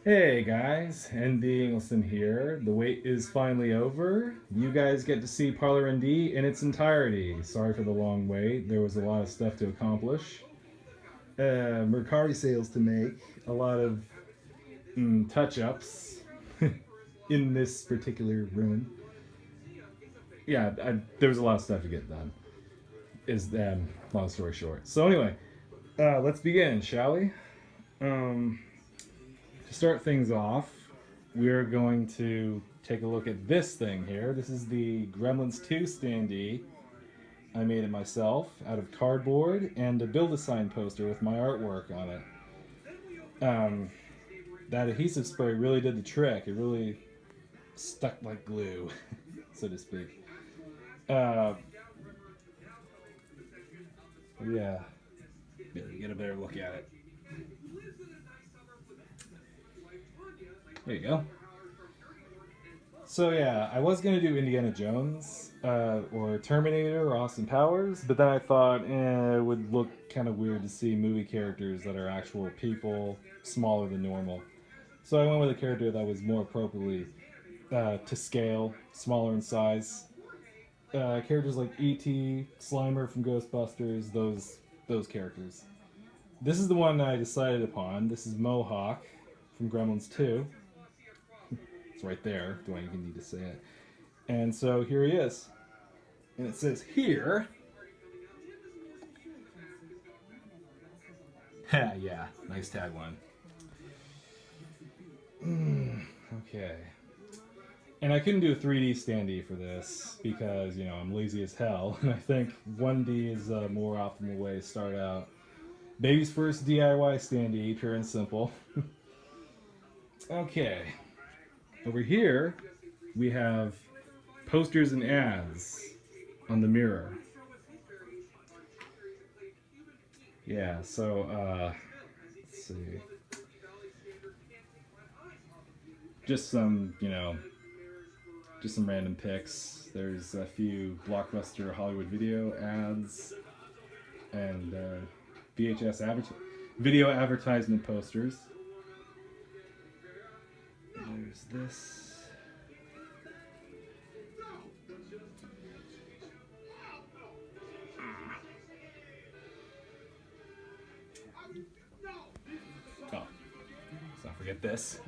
Hey guys, ND here. The wait is finally over. You guys get to see Parlor ND in its entirety. Sorry for the long wait. There was a lot of stuff to accomplish. Mercari sales to make. A lot of touch-ups in this particular room. Yeah, there was a lot of stuff to get done. Is long story short. So anyway, let's begin, shall we? To start things off, we're going to take a look at this thing here. This is the Gremlins 2 standee. I made it myself out of cardboard and a Build-A-Sign poster with my artwork on it. That adhesive spray really did the trick. It really stuck like glue, so to speak. Yeah, get a better look at it. There you go. So yeah, I was gonna do Indiana Jones or Terminator or Austin Powers, but then I thought it would look kind of weird to see movie characters that are actual people smaller than normal. So I went with a character that was more appropriately to scale, smaller in size. Characters like E.T., Slimer from Ghostbusters, those characters. This is the one I decided upon. This is Mohawk from Gremlins 2. It's right there. Do I even need to say it? And so here he is. And it says here. Yeah, nice tagline. Okay. And I couldn't do a 3D standee for this because, I'm lazy as hell. And I think 1D is a more optimal way to start out. Baby's first DIY standee, pure and simple. Okay. Over here, we have posters and ads on the mirror. Yeah, so, let's see. Just some, just some random pics. There's a few Blockbuster Hollywood Video ads and VHS video advertisement posters. There's this. Oh, let's not forget this.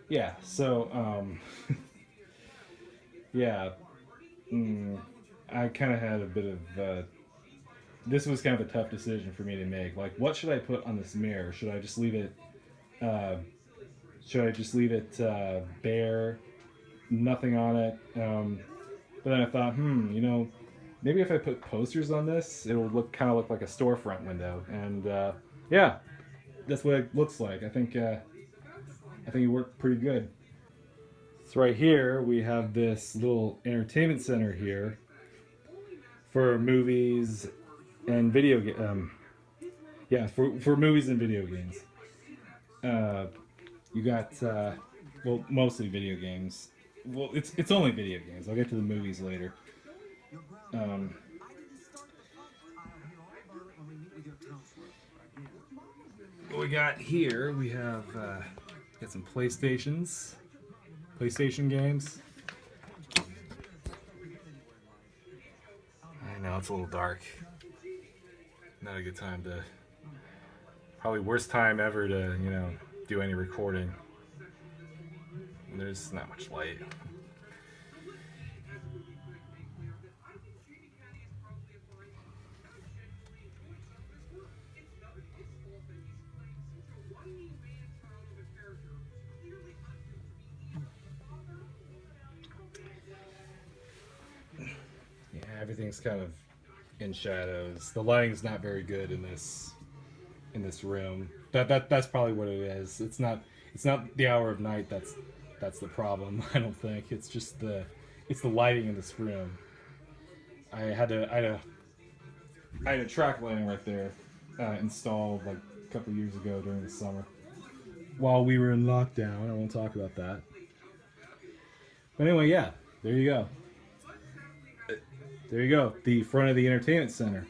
Yeah, so, yeah, I kind of had a bit of, this was kind of a tough decision for me to make. Like, what should I put on this mirror? Should I just leave it, bare, nothing on it? But then I thought, maybe if I put posters on this, it'll look like a storefront window. And, yeah, that's what it looks like. I think it worked pretty good. So right here we have this little entertainment center here for movies and for movies and video games. You got mostly video games. Well, it's only video games. I'll get to the movies later. What we got here, we have got some PlayStation games. I know it's a little dark. Not a good time to. Probably worst time ever to do any recording. There's not much light. Yeah, everything's kind of in shadows. The lighting's not very good in this room. That's probably what it is. It's not the hour of night that's the problem. I don't think it's just the lighting in this room. I had a track lighting right there installed like a couple years ago during the summer while we were in lockdown. I won't talk about that. But anyway, yeah, there you go. The front of the entertainment center.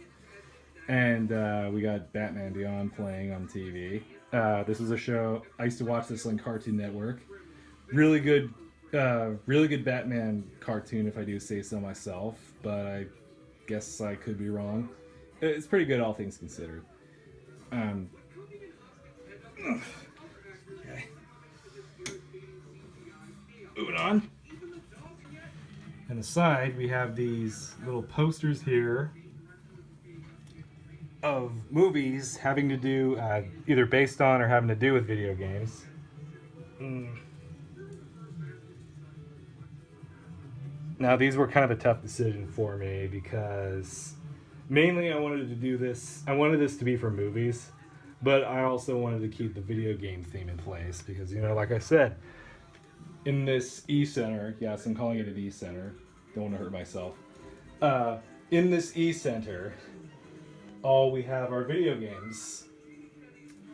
And we got Batman Beyond playing on TV. This was a show I used to watch this on Cartoon Network. Really good Batman cartoon, if I do say so myself. But I guess I could be wrong. It's pretty good, all things considered. Okay. Moving on. On the side, we have these little posters here of movies having to do, either based on or having to do with video games. Now, these were kind of a tough decision for me because mainly I wanted this to be for movies, but I also wanted to keep the video game theme in place because, like I said, in this e-center, yes, I'm calling it an e-center, don't want to hurt myself. In this e-center, all we have are video games.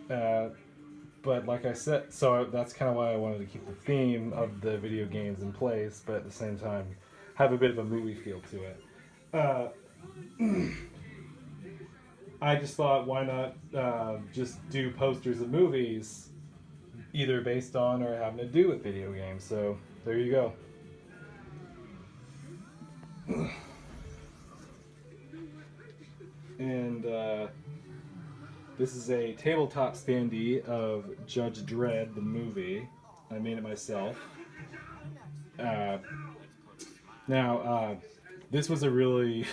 But like I said, so that's kind of why I wanted to keep the theme of the video games in place, but at the same time, have a bit of a movie feel to it. I just thought, why not just do posters of movies, either based on or having to do with video games. So there you go. And this is a tabletop standee of Judge Dredd, the movie. I made it myself. Now, this was a really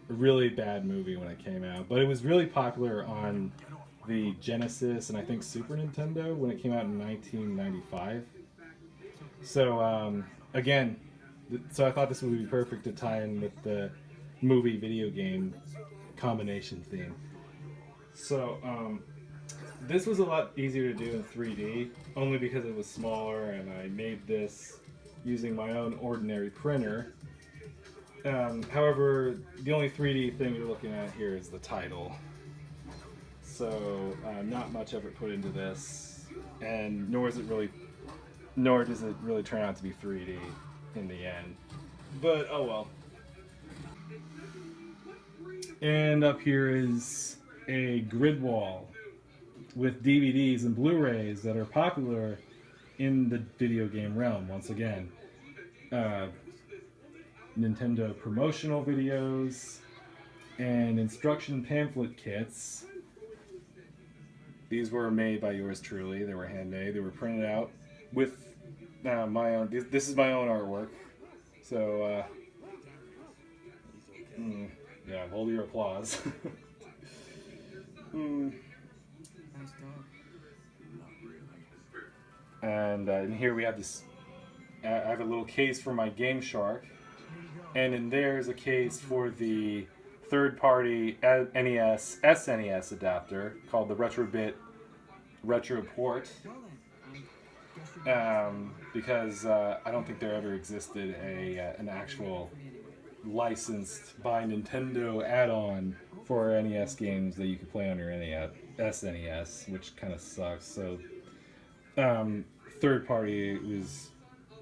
bad movie when it came out, but it was really popular on the Genesis and I think Super Nintendo when it came out in 1995. So, again, so I thought this would be perfect to tie in with the movie video game combination theme. So, this was a lot easier to do in 3D, only because it was smaller and I made this using my own ordinary printer. However, the only 3D thing you're looking at here is the title. So, not much effort put into this, and nor does it really turn out to be 3D in the end. But, oh well. And up here is a grid wall with DVDs and Blu-rays that are popular in the video game realm, once again. Nintendo promotional videos and instruction pamphlet kits. These were made by yours truly. They were handmade. They were printed out with my own. This is my own artwork. So, yeah, hold your applause. And in here we have this. I have a little case for my Game Shark, and in there is a case for the third-party NES SNES adapter called the Retrobit Retroport. Because I don't think there ever existed an actual licensed by Nintendo add-on for NES games that you could play on your SNES, which kind of sucks. So, third party was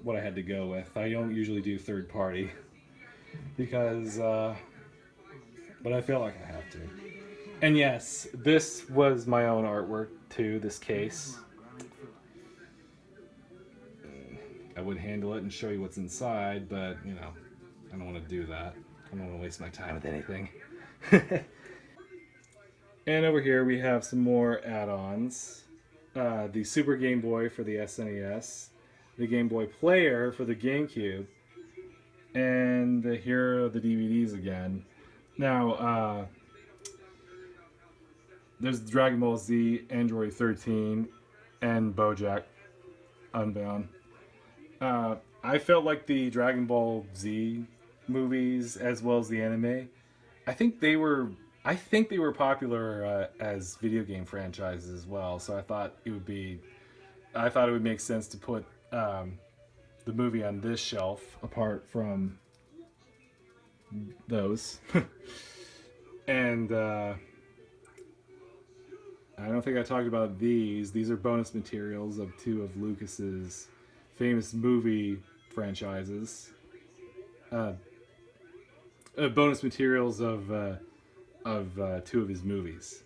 what I had to go with. I don't usually do third party because, but I feel like I have to. And yes, this was my own artwork too, this case. I would handle it and show you what's inside, but, I don't want to do that. I don't want to waste my time with anything. And over here we have some more add-ons. The Super Game Boy for the SNES, the Game Boy Player for the GameCube, and here are the DVDs again. Now, there's Dragon Ball Z, Android 13, and BoJack Unbound. I felt like the Dragon Ball Z movies, as well as the anime, I think they were popular as video game franchises as well. So I thought it would make sense to put the movie on this shelf apart from those. And I don't think I talked about these. These are bonus materials of two of Lucas's famous movie franchises. Bonus materials of of two of his movies.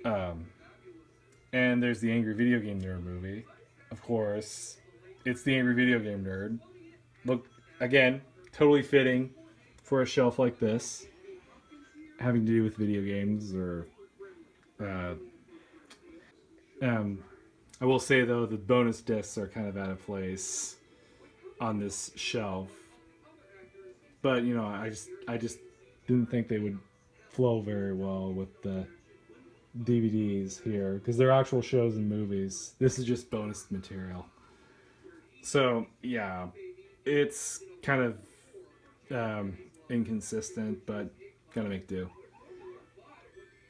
And there's the Angry Video Game Nerd movie. Of course, it's the Angry Video Game Nerd. Look, again, totally fitting for a shelf like this, having to do with video games. Or I will say though, the bonus discs are kind of out of place on this shelf. But you know, I just didn't think they would flow very well with the DVDs here, because they're actual shows and movies. This is just bonus material. So yeah, it's kind of inconsistent, but gotta make do.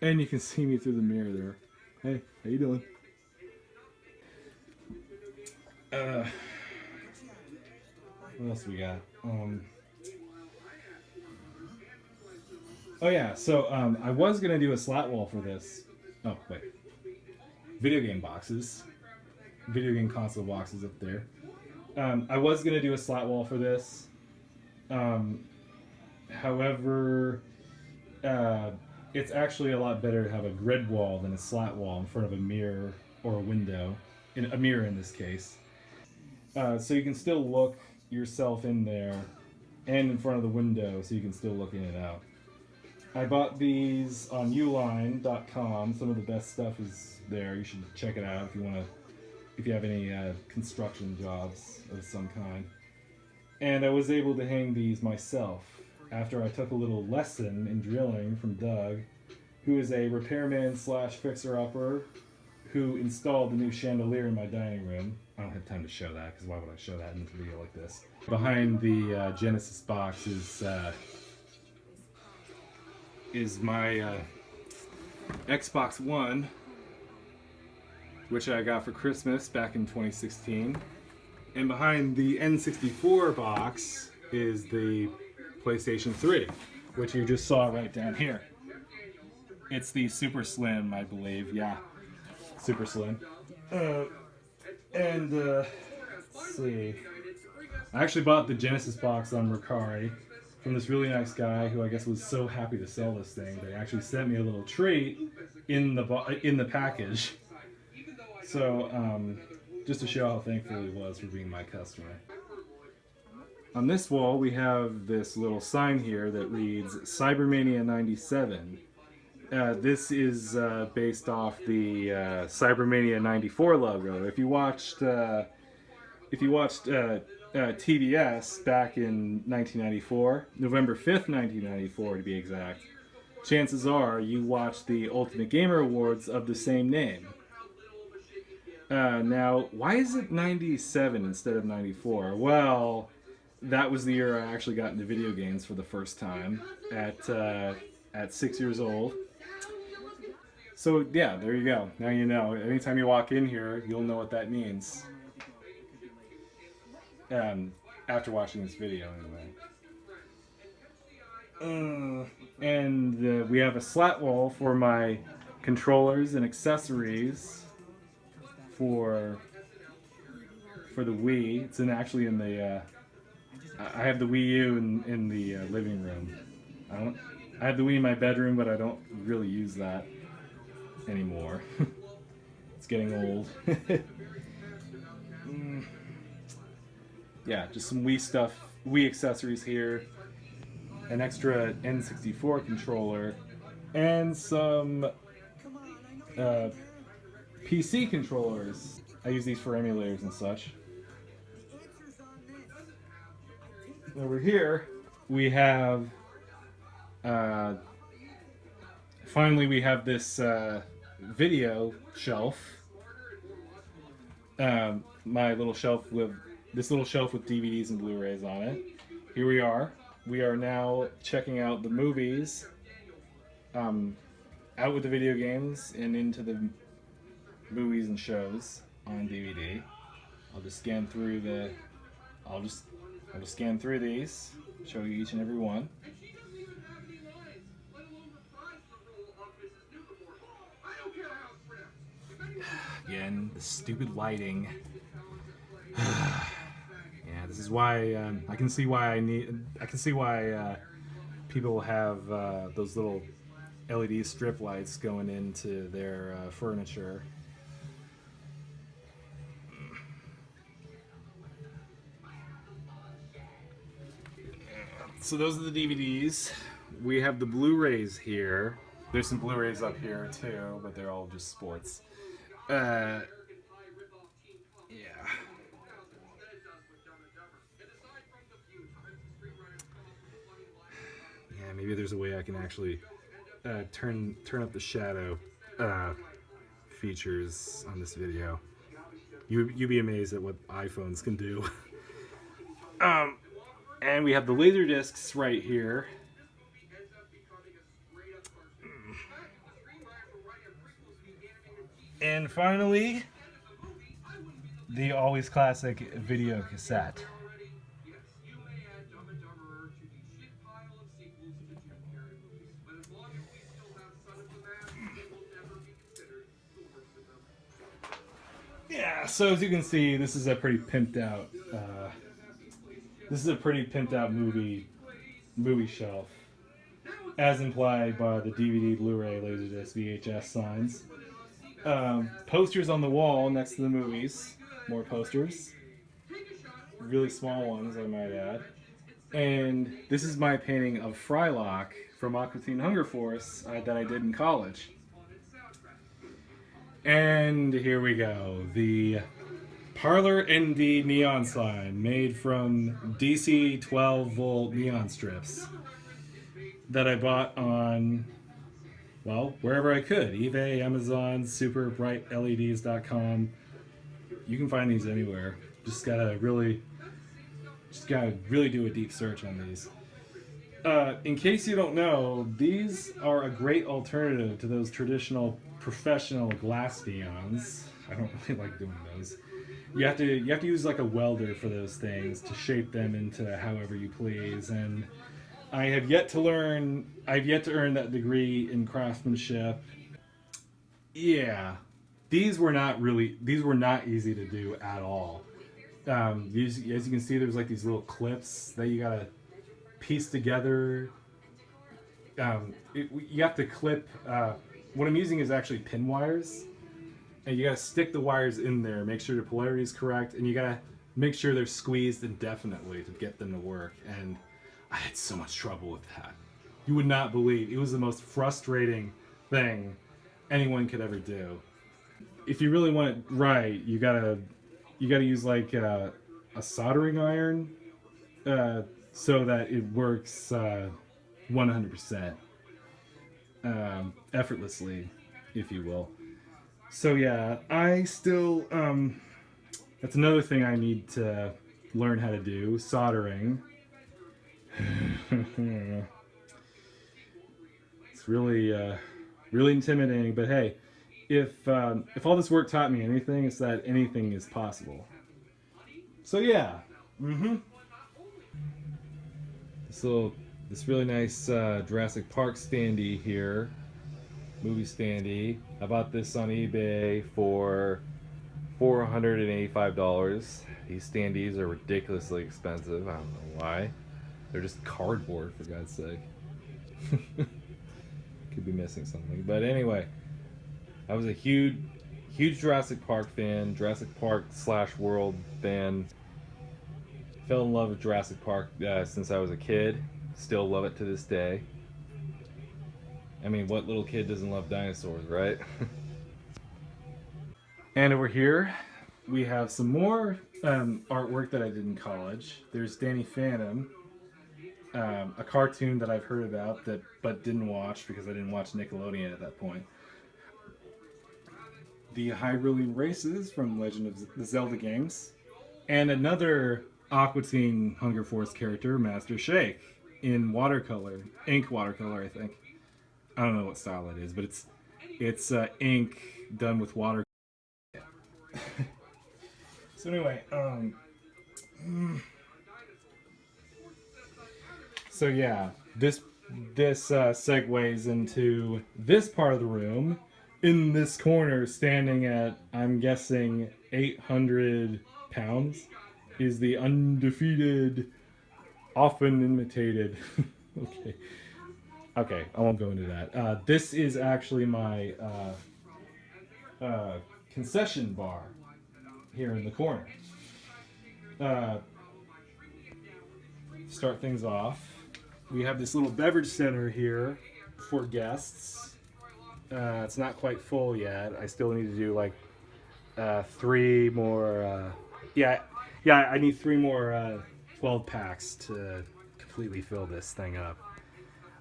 And you can see me through the mirror there. Hey, how you doing? What else we got? Oh yeah, so I was gonna do a slat wall for this. Oh wait, video game boxes, video game console boxes up there. I was gonna do a slat wall for this. However, it's actually a lot better to have a grid wall than a slat wall in front of a mirror or a window. A mirror in this case. So you can still look yourself in there and in front of the window, so you can still look in and out. I bought these on uline.com. Some of the best stuff is there. You should check it out if you have any construction jobs of some kind. And I was able to hang these myself after I took a little lesson in drilling from Doug, who is a repairman / fixer-upper who installed the new chandelier in my dining room. I don't have time to show that, because why would I show that in a video like this? Behind the Genesis box is my Xbox One, which I got for Christmas back in 2016. And behind the N64 box is the PlayStation 3, which you just saw right down here. It's the Super Slim, I believe. Yeah, Super Slim. Let's see. I actually bought the Genesis box on Mercari from this really nice guy who I guess was so happy to sell this thing. They actually sent me a little treat in the package. So just to show how thankful he was for being my customer. On this wall we have this little sign here that reads Cybermania 97. This is based off the Cybermania 94 logo. If you watched TBS back in 1994, November 5th, 1994 to be exact, chances are you watched the Ultimate Gamer Awards of the same name. Now, why is it 97 instead of 94? Well, that was the year I actually got into video games for the first time at 6 years old. So yeah, there you go. Now you know. Anytime you walk in here, you'll know what that means. After watching this video, anyway. And we have a slat wall for my controllers and accessories for the Wii. It's actually in the. I have the Wii U in the living room. I have the Wii in my bedroom, but I don't really use that anymore. It's getting old. Yeah, just some Wii stuff, Wii accessories here, an extra N64 controller, and some PC controllers. I use these for emulators and such. Over here, we have, finally we have this video shelf. My little shelf with DVDs and Blu-rays on it. Here we are. We are now checking out the movies, out with the video games and into the movies and shows on DVD. I'll just scan through I'll just scan through these, show you each and every one. Again, the stupid lighting. Yeah, this is why I can see why people have those little LED strip lights going into their furniture. So those are the DVDs. We have the Blu-rays here. There's some Blu-rays up here too, but they're all just sports. Yeah. Yeah, maybe there's a way I can actually turn up the shadow features on this video. You'd be amazed at what iPhones can do. And we have the laser discs right here. And finally, the always classic video cassette. Yeah, so as you can see, this is a pretty pimped out. Movie shelf, as implied by the DVD, Blu-ray, Laserdisc, VHS signs. Posters on the wall next to the movies. More posters. Really small ones, I might add. And this is my painting of Frylock from Aqua Teen Hunger Force that I did in college. And here we go. The Parlor ND neon sign made from DC 12-volt neon strips that I bought on, well, wherever I could. eBay, Amazon, superbrightleds.com. You can find these anywhere. Just gotta really do a deep search on these. In case you don't know, these are a great alternative to those traditional professional glass neons. I don't really like doing those. You have to use like a welder for those things to shape them into however you please, and I've yet to earn that degree in craftsmanship. Yeah, these were not easy to do at all. As you can see, there's like these little clips that you gotta piece together. You have to clip. What I'm using is actually pin wires. And you gotta stick the wires in there, make sure the polarity is correct, and you gotta make sure they're squeezed indefinitely to get them to work. And I had so much trouble with that. You would not believe. It was the most frustrating thing anyone could ever do. If you really want it right, you gotta use like a soldering iron so that it works 100% effortlessly, if you will. So yeah, I still, that's another thing I need to learn how to do, soldering. It's really intimidating, but hey, if all this work taught me anything, it's that anything is possible. So yeah, this really nice Jurassic Park standee here. Movie standee. I bought this on eBay for $485. These standees are ridiculously expensive. I don't know why. They're just cardboard, for God's sake. Could be missing something. But anyway, I was a huge Jurassic Park fan, Jurassic Park / World fan. Fell in love with Jurassic Park since I was a kid. Still love it to this day. I mean, what little kid doesn't love dinosaurs, right? And over here, we have some more artwork that I did in college. There's Danny Phantom, a cartoon that I've heard about but didn't watch because I didn't watch Nickelodeon at that point. The Hyrulean Races from Legend of the Zelda games. And another Aqua Teen Hunger Force character, Master Shake, in watercolor, ink watercolor, I think. I don't know what style that is, but it's ink done with water. So anyway, so yeah, this segues into this part of the room. In this corner, standing at, I'm guessing, 800 pounds, is the undefeated, often imitated Okay. Okay, I won't go into that. This is actually my concession bar here in the corner. Start things off. We have this little beverage center here for guests. It's not quite full yet. I still need to do like 3 more. Yeah, I need 3 more 12 packs to completely fill this thing up.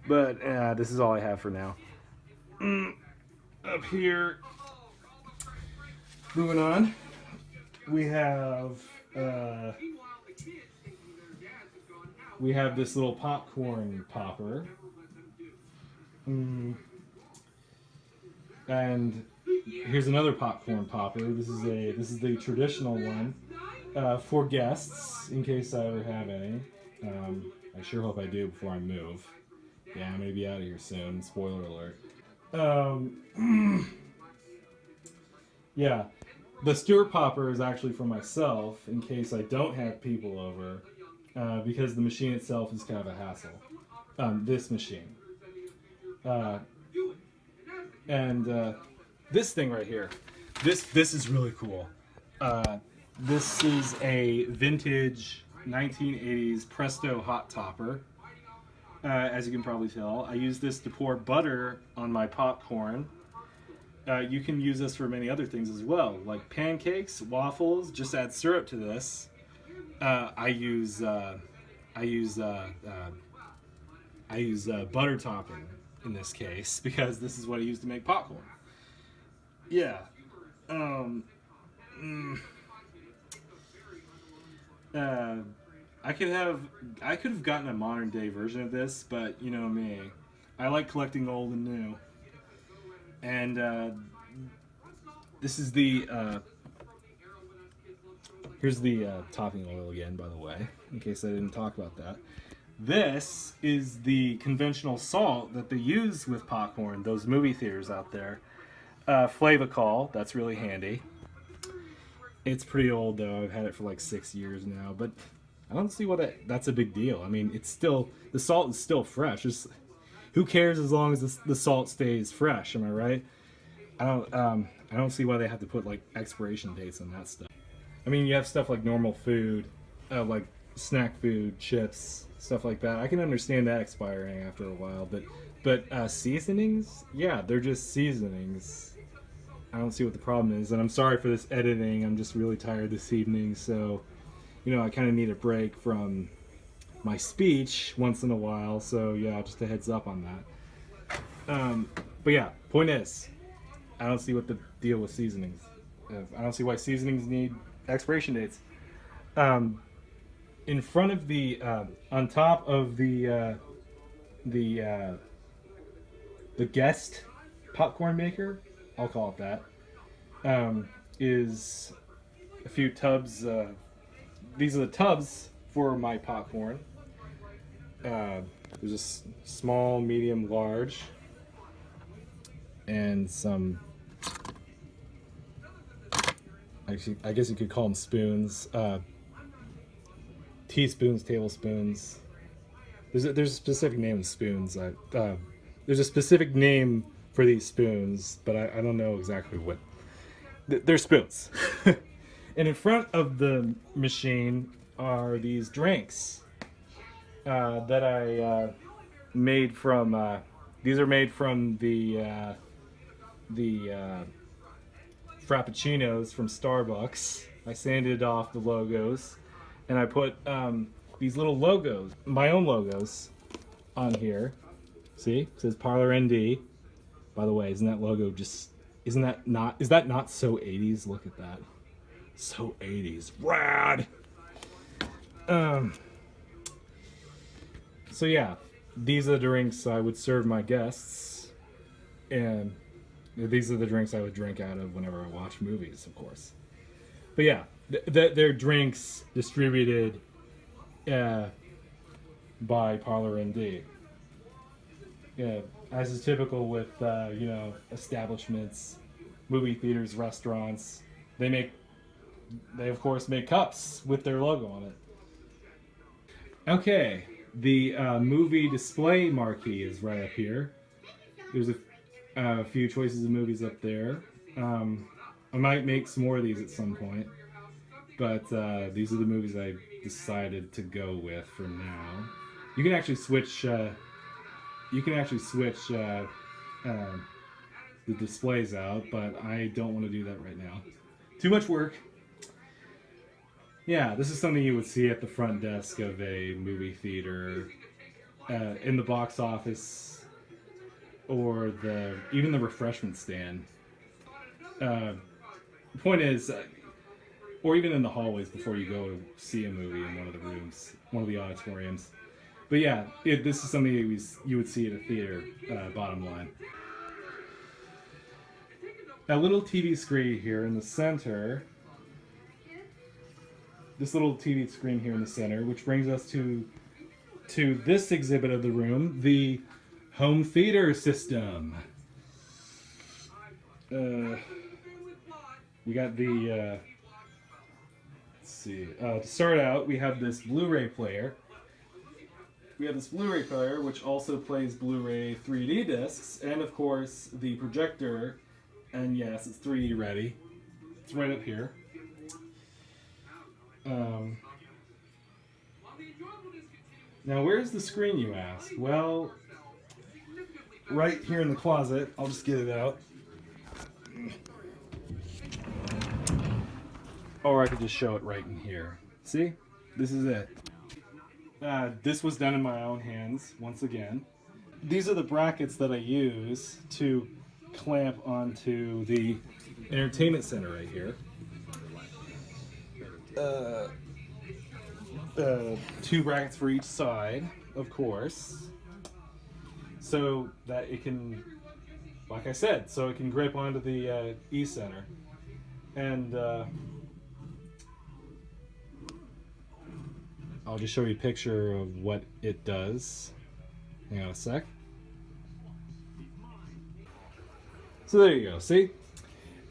But this is all I have for now. Up here, moving on, we have this little popcorn popper. And here's another popcorn popper. This is the traditional one for guests, in case I ever have any. I sure hope I do before I move. Yeah, I'm gonna be out of here soon. Spoiler alert. Yeah, the Stewart popper is actually for myself in case I don't have people over, because the machine itself is kind of a hassle. This machine. And this thing right here, this is really cool. This is a vintage 1980s Presto hot topper. As you can probably tell, I use this to pour butter on my popcorn. You can use this for many other things as well, like pancakes, waffles. Just add syrup to this. I use butter topping in this case because this is what I use to make popcorn. Yeah. I could have gotten a modern day version of this, but you know me, I like collecting old and new. And this is the here's the topping oil again, by the way, in case I didn't talk about that. This is the conventional salt that they use with popcorn, those movie theaters out there. Flavacol, that's really handy. It's pretty old though. I've had it for like 6 years now, but I don't see what that's a big deal. I mean, it's still, the salt is still fresh. Who cares as long as the salt stays fresh? Am I right? I don't see why they have to put like expiration dates on that stuff. I mean, you have stuff like normal food, like snack food, chips, stuff like that. I can understand that expiring after a while, but seasonings, yeah, they're just seasonings. I don't see what the problem is, and I'm sorry for this editing. I'm just really tired this evening, so you know I kind of need a break from my speech once in a while. So yeah, just a heads up on that. But yeah, point is, I don't see what the deal with seasonings. I don't see why seasonings need expiration dates. In front of the, on top of the guest popcorn maker, I'll call it that, is a few tubs. These are the tubs for my popcorn. There's a small, medium, large, and some, actually, I guess you could call them spoons. Teaspoons, tablespoons. There's a specific name of spoons. There's a specific name for these spoons, but I don't know exactly what. They're spoons. And in front of the machine are these drinks that I made from. These are made from the Frappuccinos from Starbucks. I sanded off the logos, and I put these little logos, my own logos, on here. See, it says Parlor ND. By the way, isn't that logo just? Is that not so 80s? Look at that, so 80s, rad. So yeah, these are the drinks I would serve my guests, and these are the drinks I would drink out of whenever I watch movies, of course. But yeah, they're drinks distributed by Parlor ND. Yeah, as is typical with you know, establishments, movie theaters, restaurants. They of course make cups with their logo on it. Okay, The movie display marquee is right up here. There's a few choices of movies up there. I might make some more of these at some point, but these are the movies I decided to go with for now. You can actually switch. The displays out, but I don't want to do that right now. Too much work. Yeah, this is something you would see at the front desk of a movie theater, in the box office, or even the refreshment stand. The point is, or even in the hallways before you go to see a movie in one of the rooms, one of the auditoriums. But yeah, this is something you would see at a theater, bottom line. A little TV screen here in the center. This little TV screen here in the center, which brings us to this exhibit of the room, the home theater system. We got the, let's see, to start out, we have this Blu-ray player. Which also plays Blu-ray 3D discs, and of course the projector, and yes, it's 3D ready. It's right up here. Now, where's the screen, you ask? Well, right here in the closet. I'll just get it out. Or I could just show it right in here. See? This is it. This was done in my own hands, once again. These are the brackets that I use to clamp onto the entertainment center right here. Two brackets for each side, of course, so that it can, like I said, so it can grip onto the E-center. And I'll just show you a picture of what it does. Hang on a sec. So there you go, see?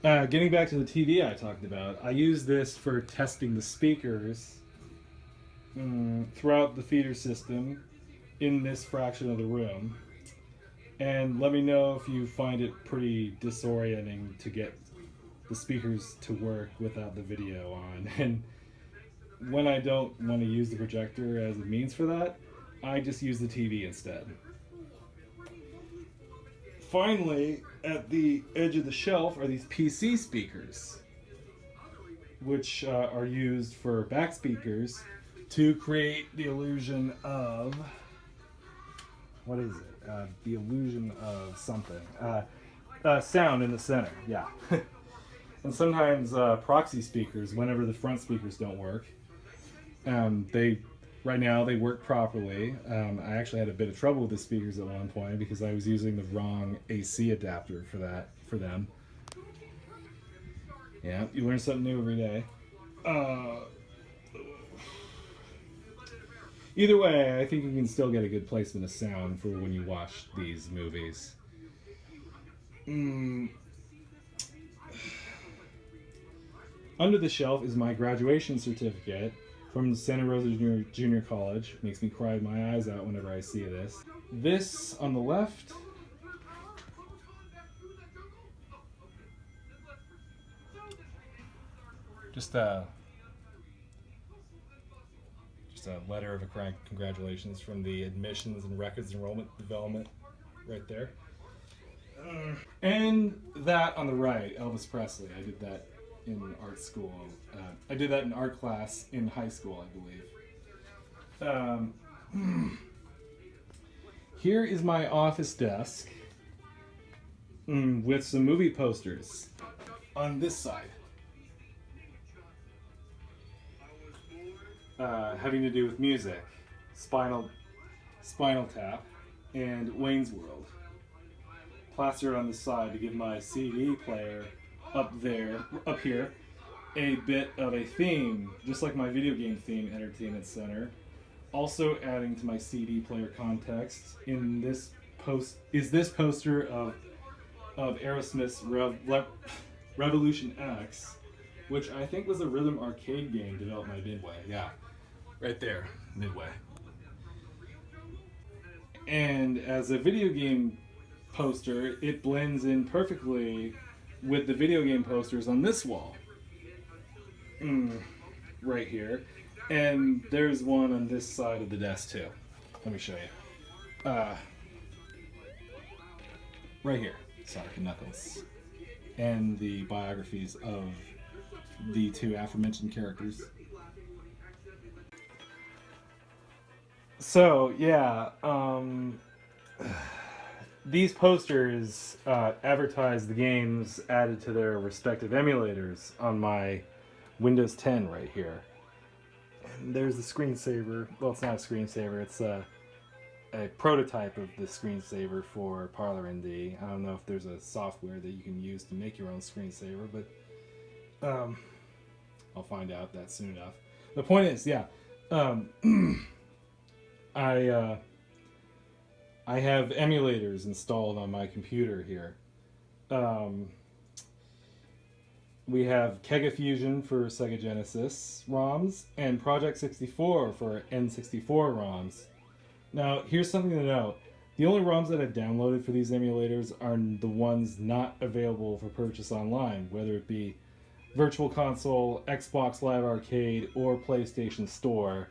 Getting back to the TV I talked about, I use this for testing the speakers throughout the theater system in this fraction of the room. And let me know if you find it pretty disorienting to get the speakers to work without the video on. And when I don't want to use the projector as a means for that, I just use the TV instead. Finally, at the edge of the shelf are these PC speakers, which are used for back speakers to create the illusion of, what is it? The illusion of something. Sound in the center, yeah. And sometimes proxy speakers, whenever the front speakers don't work. Right now they work properly. I actually had a bit of trouble with the speakers at one point because I was using the wrong AC adapter for them. Yeah, you learn something new every day. Either way, I think you can still get a good placement of sound for when you watch these movies. Under the shelf is my graduation certificate from Santa Rosa Junior College. Makes me cry my eyes out whenever I see this. This on the left just a letter of congratulations from the Admissions and Records Enrollment Development right there. And that on the right, Elvis Presley. I did that in art school. I did that in art class in high school, I believe. Here is my office desk with some movie posters on this side. Having to do with music, Spinal Tap, and Wayne's World. Plastered on the side to give my CD player up here, a bit of a theme, just like my video game theme, Entertainment Center. Also adding to my CD player context in this poster of Aerosmith's Revolution X, which I think was a rhythm arcade game developed by Midway. Yeah, right there, Midway. And as a video game poster, it blends in perfectly with the video game posters on this wall. Right here. And there's one on this side of the desk too. Let me show you. Right here, Sonic and Knuckles. And the biographies of the two aforementioned characters. So, yeah, these posters advertise the games added to their respective emulators on my Windows 10 right here. And there's the screensaver. Well, it's not a screensaver, it's a prototype of the screensaver for Parlor ND. I don't know if there's a software that you can use to make your own screensaver, but I'll find out that soon enough. The point is, yeah, I have emulators installed on my computer here. We have Kega Fusion for Sega Genesis ROMs and Project 64 for N64 ROMs. Now, here's something to note. The only ROMs that I've downloaded for these emulators are the ones not available for purchase online, whether it be Virtual Console, Xbox Live Arcade, or PlayStation Store,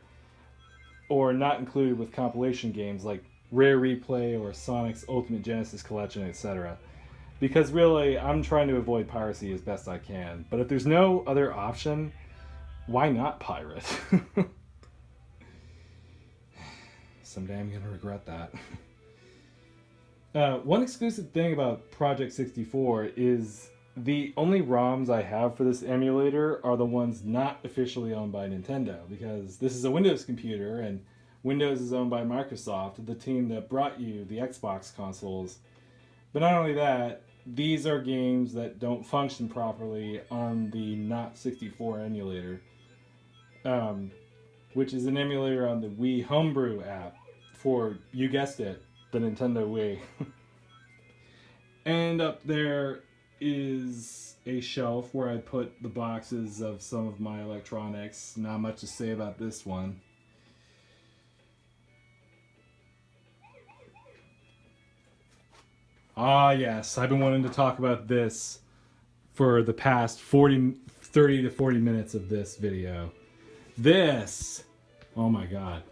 or not included with compilation games like Rare Replay or Sonic's Ultimate Genesis Collection, etc. Because really, I'm trying to avoid piracy as best I can. But if there's no other option, why not pirate? Someday I'm going to regret that. One exclusive thing about Project 64 is the only ROMs I have for this emulator are the ones not officially owned by Nintendo, because this is a Windows computer and Windows is owned by Microsoft, the team that brought you the Xbox consoles. But not only that, these are games that don't function properly on the Not 64 emulator, which is an emulator on the Wii Homebrew app for, you guessed it, the Nintendo Wii. And up there is a shelf where I put the boxes of some of my electronics. Not much to say about this one. Ah, yes, I've been wanting to talk about this for the past 30 to 40 minutes of this video. This, oh my god,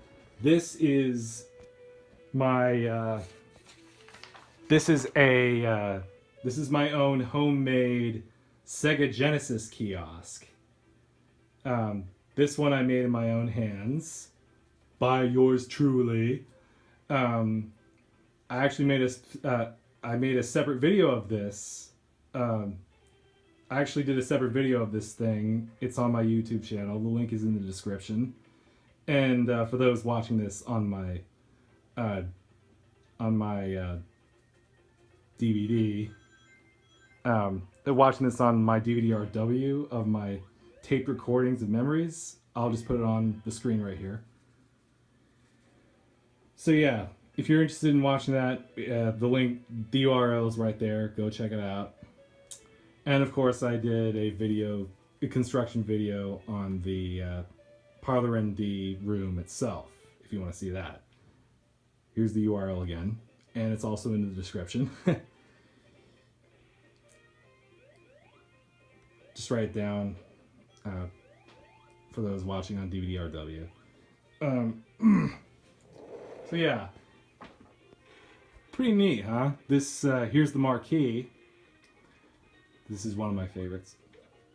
this is my, this is my own homemade Sega Genesis kiosk. This one I made in my own hands by yours truly. I actually made I made a separate video of this. I actually did a separate video of this thing. It's on my YouTube channel. The link is in the description. And for those watching this on my DVD, they're watching this on my DVD-RW of my taped recordings of memories. I'll just put it on the screen right here. So yeah, if you're interested in watching that, the link, the URL is right there. Go check it out. And of course, I did a construction video on the Parlor ND room itself, if you want to see that. Here's the URL again, and it's also in the description. Just write it down for those watching on DVD-RW. So yeah. Pretty neat, huh? This, here's the marquee. This is one of my favorites.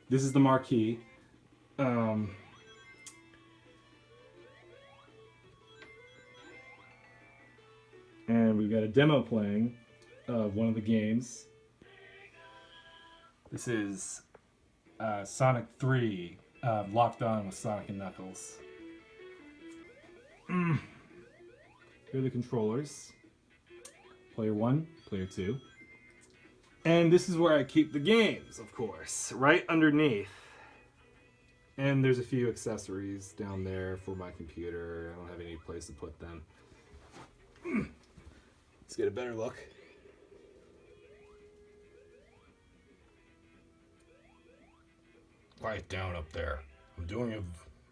This is the marquee. And we've got a demo playing of one of the games. This is Sonic 3, Locked On with Sonic and Knuckles. Here are the controllers. Player 1, Player 2. And this is where I keep the games, of course, right underneath. And there's a few accessories down there for my computer. I don't have any place to put them. Let's get a better look. Quiet down up there. I'm doing a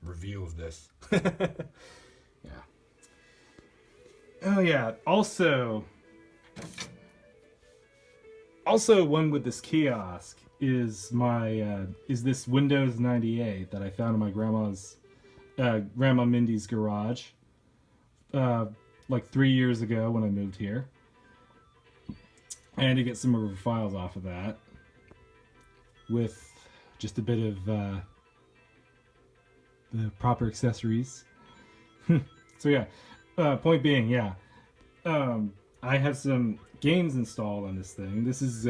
review of this. Yeah. Oh yeah, also one with this kiosk is my is this Windows 98 that I found in my grandma Mindy's garage like 3 years ago when I moved here. And to get some of her files off of that with just a bit of the proper accessories. So yeah, point being, yeah, I have some games installed on this thing. This is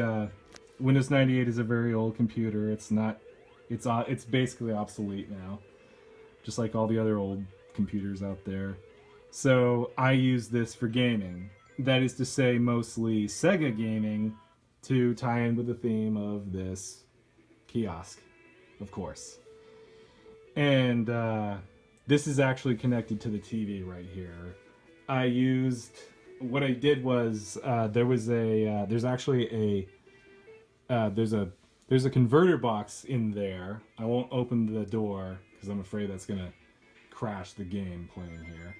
Windows 98 is a very old computer. It's basically obsolete now, just like all the other old computers out there. So I use this for gaming. That is to say, mostly Sega gaming, to tie in with the theme of this kiosk, of course. And this is actually connected to the TV right here. What I did was there's a converter box in there. I won't open the door because I'm afraid that's gonna crash the game playing here,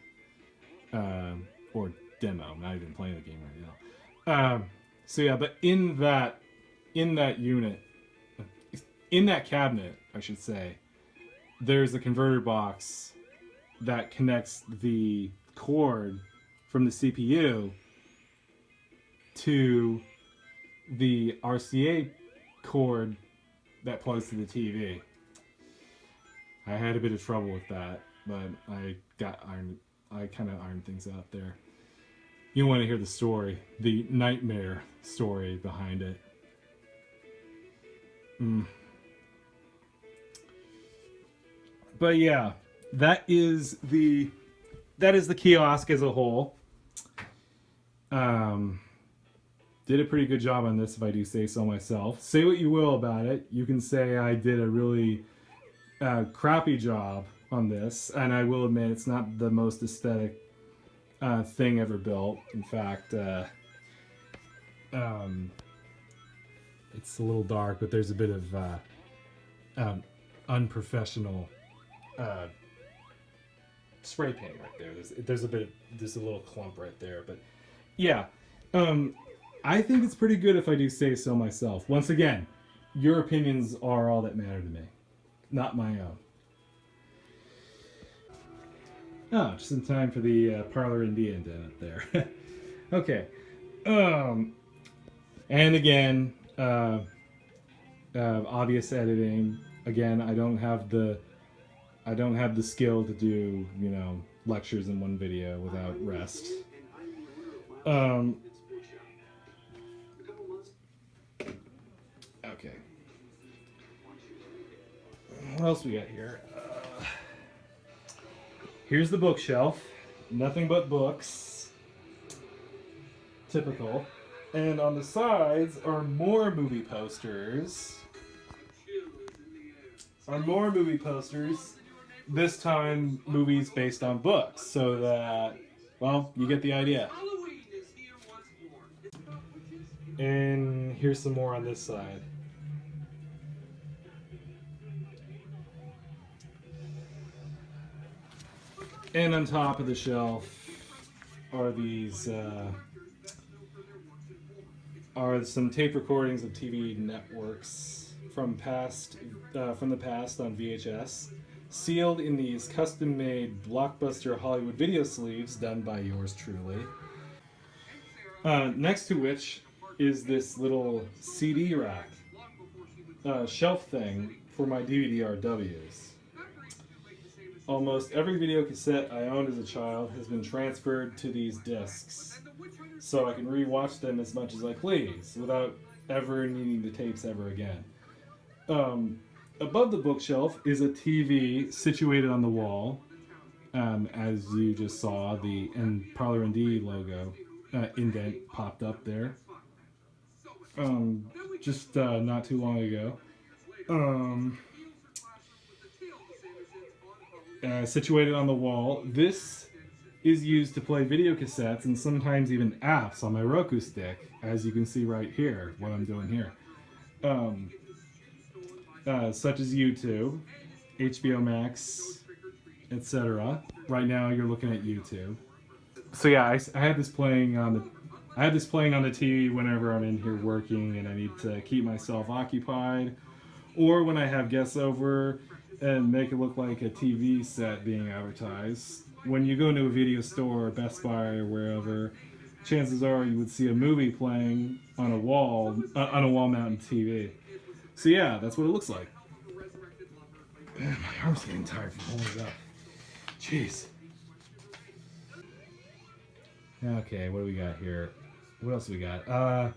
or demo. I'm not even playing the game right now. So yeah, but in that unit, in that cabinet, I should say, there's a converter box that connects the cord from the CPU to the RCA cord that plugs to the TV. I had a bit of trouble with that, but I kind of ironed things out there. You want to hear the story, the nightmare story behind it. But yeah, that is the kiosk as a whole. Did a pretty good job on this, if I do say so myself. Say what you will about it. You can say I did a really crappy job on this, and I will admit it's not the most aesthetic thing ever built. In fact, it's a little dark, but there's a bit of unprofessional spray paint right there. There's a little clump right there, but yeah, I think it's pretty good, if I do say so myself. Once again, your opinions are all that matter to me, not my own. Oh, just in time for the Parlor ND indent up there. Okay. And again, obvious editing. Again, I don't have the skill to do, lectures in one video without rest. Okay. What else we got here? Here's the bookshelf. Nothing but books. Typical. And on the sides are more movie posters. This time, movies based on books. So that, well, you get the idea. And here's some more on this side. And on top of the shelf are these are some tape recordings of TV networks from the past on VHS, sealed in these custom-made blockbuster Hollywood video sleeves done by yours truly. Next to which is this little CD rack shelf thing for my DVD RWs. Almost every video cassette I owned as a child has been transferred to these discs, so I can re-watch them as much as I please without ever needing the tapes ever again. Above the bookshelf is a TV situated on the wall, as you just saw. The Parlor ND logo indent popped up there just not too long ago. Situated on the wall. This is used to play video cassettes and sometimes even apps on my Roku stick, as you can see right here, what I'm doing here. Such as YouTube, HBO Max, etc. Right now you're looking at YouTube. So yeah, I had this playing on the TV whenever I'm in here working and I need to keep myself occupied, or when I have guests over and make it look like a TV set being advertised. When you go into a video store, Best Buy, or wherever, chances are you would see a movie playing on a wall mounted TV. So yeah, that's what it looks like. Man, my arm's getting tired from holding it up. Jeez. Okay, what do we got here? What else do we got? Oh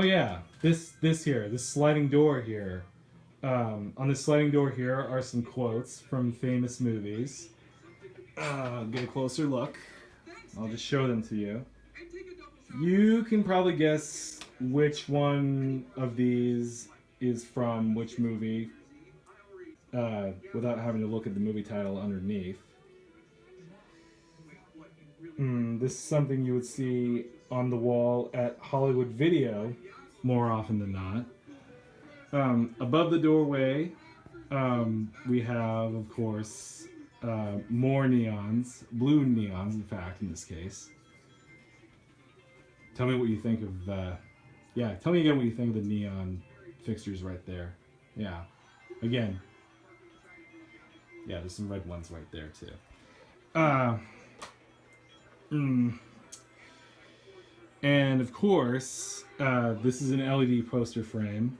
yeah, this sliding door here. On this sliding door here are some quotes from famous movies. Get a closer look. I'll just show them to you. You can probably guess which one of these is from which movie without having to look at the movie title underneath. This is something you would see on the wall at Hollywood Video more often than not. Above the doorway, we have, of course, more neons, blue neons, in fact, in this case. Tell me what you think of, tell me again what you think of the neon fixtures right there. Yeah, again. Yeah, there's some red ones right there, too. And of course, this is an LED poster frame.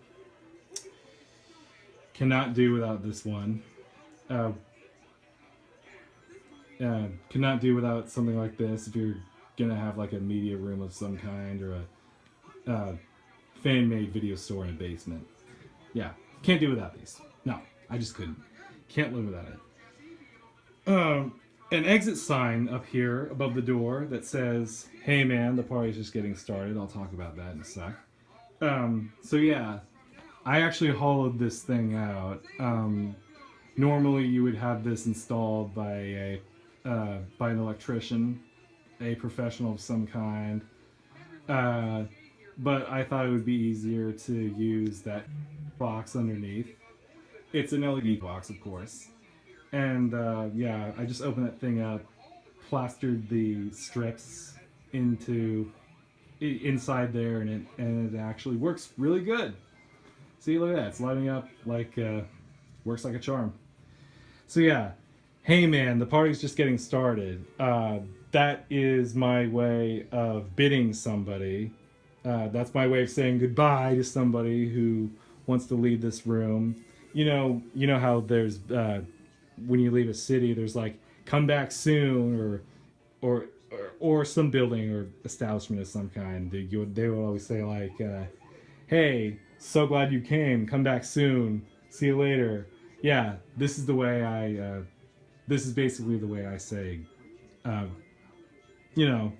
Cannot do without this one. Cannot do without something like this if you're gonna have like a media room of some kind or a fan-made video store in a basement. Yeah, can't do without these. No, I just couldn't. Can't live without it. An exit sign up here above the door that says, "Hey man, the party's just getting started." I'll talk about that in a sec. So yeah, I actually hollowed this thing out. Normally you would have this installed by an electrician, a professional of some kind. But I thought it would be easier to use that box underneath. It's an LED box, of course. And yeah, I just opened that thing up, plastered the strips inside there, and it actually works really good. See, look at that, it's lighting up like works like a charm. So yeah, hey man, the party's just getting started. That is my way of bidding somebody. That's my way of saying goodbye to somebody who wants to leave this room. You know how there's when you leave a city, there's like "come back soon" or some building or establishment of some kind. They will always say like, "Hey, so glad you came. Come back soon. See you later." Yeah, this is the way this is basically the way I say,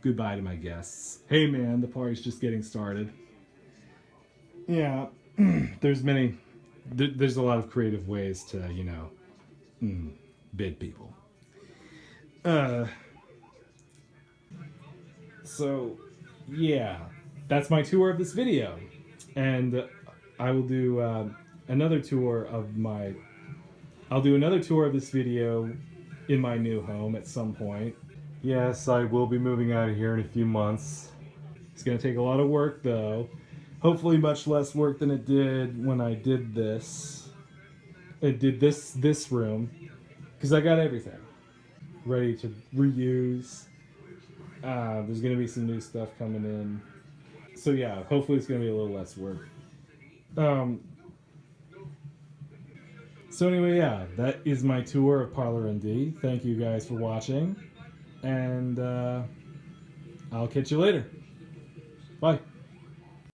goodbye to my guests. Hey man, the party's just getting started. Yeah, there's a lot of creative ways to, bid people. So, yeah, that's my tour of this video. And I will do another tour of this video in my new home at some point. Yes, I will be moving out of here in a few months. It's going to take a lot of work, though. Hopefully much less work than it did when I did this. It did this room, because I got everything ready to reuse. There's going to be some new stuff coming in. So yeah, hopefully it's going to be a little less work. So anyway, yeah, that is my tour of Parlor ND. Thank you guys for watching, and I'll catch you later. Bye.